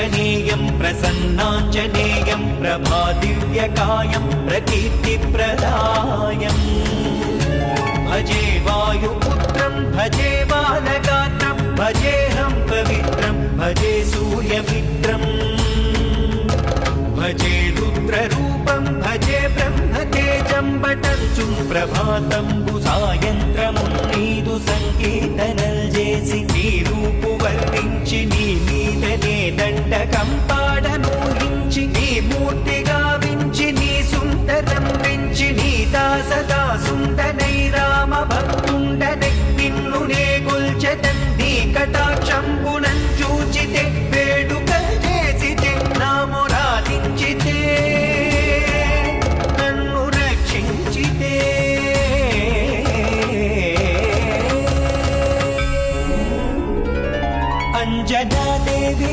वीराञ्जनेयं प्रसन्नाञ्जनेयं प्रभादिव्यकायं प्रकीर्तिप्रदायम् भजे वायुपुत्रं भजे बालगात्रं भजेऽहं पवित्रं भजे सूर्यमित्रम् भजे रुद्ररूपं भजे ब्रह्मतेजं बटञ्चुं ప్రభాతంబు సాయంత్రమున్నీదు సంకీర్తనల్ చేసి నీ రూపు వర్ణించి నీ మీదనే దండకం పాడనూహించి నీ మూర్తి గావించి నీ సుందరం పెంచి నీ దాసదాసుండనై రామ భక్తుండనై నిన్ను నే గొల్చెదన్ నీ కటాక్షంబునం చూచితే వేడుకల్ చేసితే నా మొరాలించితే నన్ను రక్షించితే అంజనా దేవి